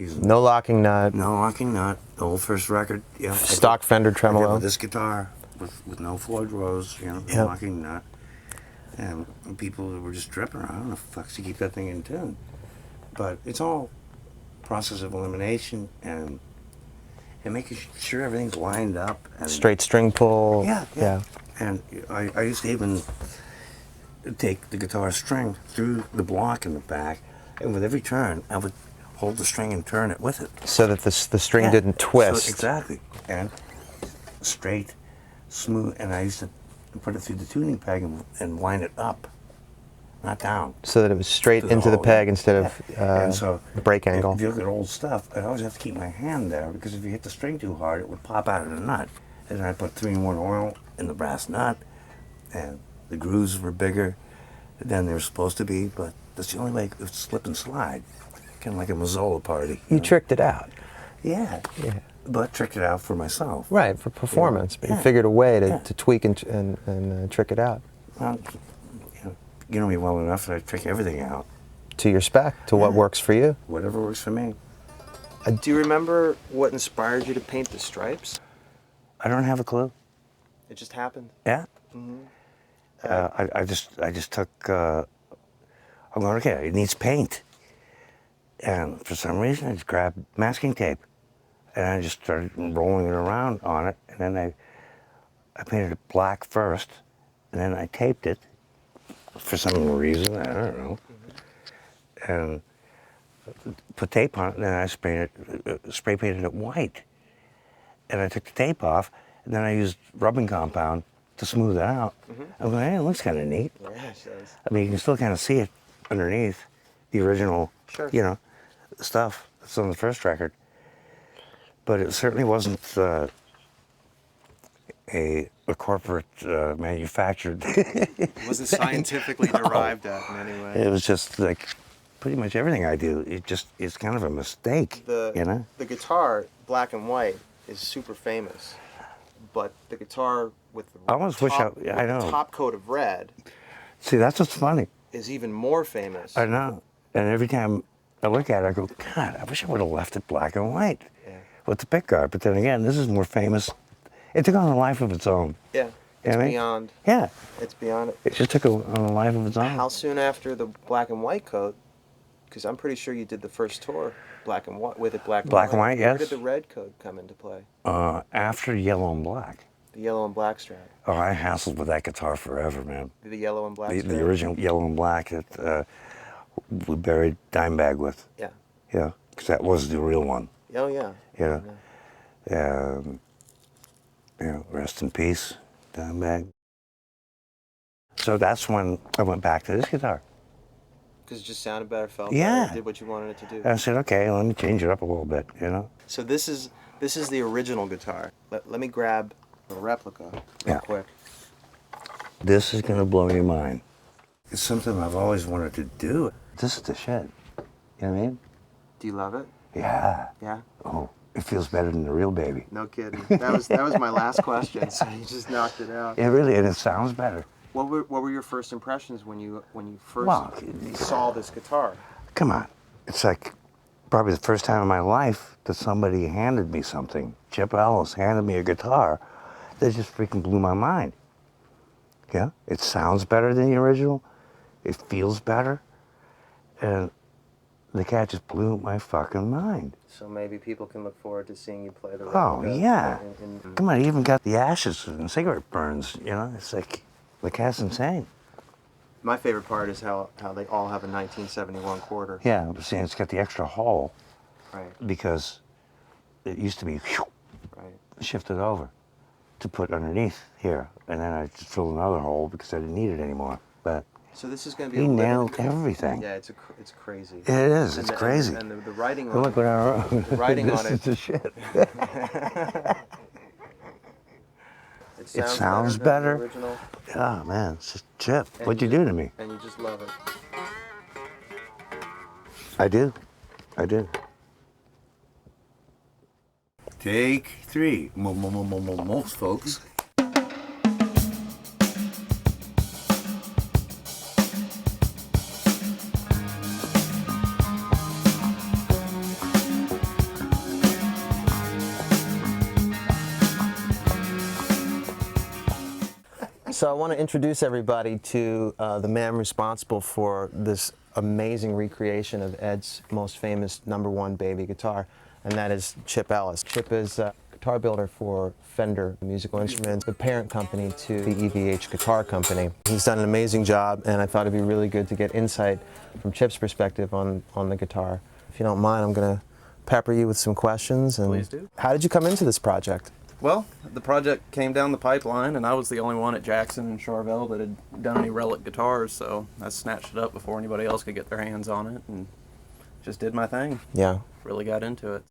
using No locking nut. no locking nut. The old first record. Yeah. Stock Fender tremolo. With this guitar with no Floyd Rose. You know, no Yep. locking nut. And people were just tripping around. How the fuck to keep that thing in tune? But it's all process of elimination and making sure everything's lined up. And Straight string pull. Yeah. And I used to even take the guitar string through the block in the back, and with every turn, I would hold the string and turn it with it. So that the string didn't twist. So, exactly. And straight, smooth, and I used to put it through the tuning peg and line it up, not down. So that it was straight into the peg instead of and so break angle. If you look at old stuff, I always have to keep my hand there, because if you hit the string too hard, it would pop out of the nut. And then I put 3-in-1 oil in the brass nut, and the grooves were bigger than they were supposed to be, but that's the only way it could slip and slide, kind of like a Mazzola party. You tricked it out. Yeah. But tricked it out for myself. Right, for performance. But you figured a way to tweak and trick it out. Well, you know me well enough that I trick everything out. To your spec, to what works for you. Whatever works for me. Do you remember what inspired you to paint the stripes? I don't have a clue. It just happened? Yeah. I just took, I'm going, okay, it needs paint. And for some reason, I just grabbed masking tape. And I just started rolling it around on it. And then I painted it black first. And then I taped it for some reason, I don't know. And put tape on it, and then I spray painted it white. And I took the tape off, and then I used rubbing compound to smooth it out. I'm going, hey, it looks kind of neat. Yeah, it does. I mean, you can still kind of see it underneath the original, stuff that's on the first record. But it certainly wasn't a corporate manufactured. It wasn't scientifically derived at in any way. It was just like pretty much everything I do. It's kind of a mistake, you know? The guitar, black and white, is super famous. But the guitar with the I almost wish I know. top coat of red See, that's what's funny. is even more famous. I know. And every time I look at it, I go, God, I wish I would have left it black and white with the pickguard. But then again, this is more famous. It took on a life of its own. Yeah, it's beyond. Yeah. It's beyond it. It just took on a life of its own. How soon after the black and white coat? Because I'm pretty sure you did the first tour black and white with it black and white. Black and white, yes. Where did the red coat come into play? After Yellow and Black. The yellow and black strap. Oh, I hassled with that guitar forever, man. The yellow and black strap. The original Yellow and Black that we buried Dimebag with. Yeah. Yeah, because that was the real one. Oh yeah. Rest in peace, Dimebag. So that's when I went back to this guitar. Because it just sounded better, felt Yeah. better, did what you wanted it to do. And I said, okay, let me change it up a little bit, you know? So this is the original guitar. Let me grab a replica real quick. This is gonna blow your mind. It's something I've always wanted to do. This is the shit. You know what I mean? Do you love it? Yeah. Yeah. Oh, it feels better than the real baby. No kidding. That was my last question. So you just knocked it out. It really, and it sounds better. What were your first impressions when you first saw this guitar? Come on. It's like probably the first time in my life that somebody handed me something. Chip Ellis handed me a guitar that just freaking blew my mind. Yeah? It sounds better than the original. It feels better. And the cat just blew my fucking mind. So maybe people can look forward to seeing you play the Oh, replica yeah. in Come on, I even got the ashes and cigarette burns, you know? It's like, the cat's insane. My favorite part is how they all have a 1971 quarter. Yeah, I'm saying it's got the extra hole. Right. Because it used to be shifted over to put underneath here. And then I just filled another hole because I didn't need it anymore. But so this is going to be he nailed everything. Yeah, it's crazy. It is, it's crazy. And the writing on Look what I wrote. The writing on This it. is the shit. It sounds better. Than the original. Oh man, it's just Chip. What'd you do to me? And you just love it. I do. Take 3. Most folks. So I want to introduce everybody to the man responsible for this amazing recreation of Ed's most famous #1 baby guitar, and that is Chip Ellis. Chip is a guitar builder for Fender Musical Instruments, the parent company to the EVH Guitar Company. He's done an amazing job, and I thought it'd be really good to get insight from Chip's perspective on the guitar. If you don't mind, I'm going to pepper you with some questions. And Please do. How did you come into this project? Well, the project came down the pipeline, and I was the only one at Jackson and Charvel that had done any relic guitars, so I snatched it up before anybody else could get their hands on it and just did my thing. Yeah. Really got into it.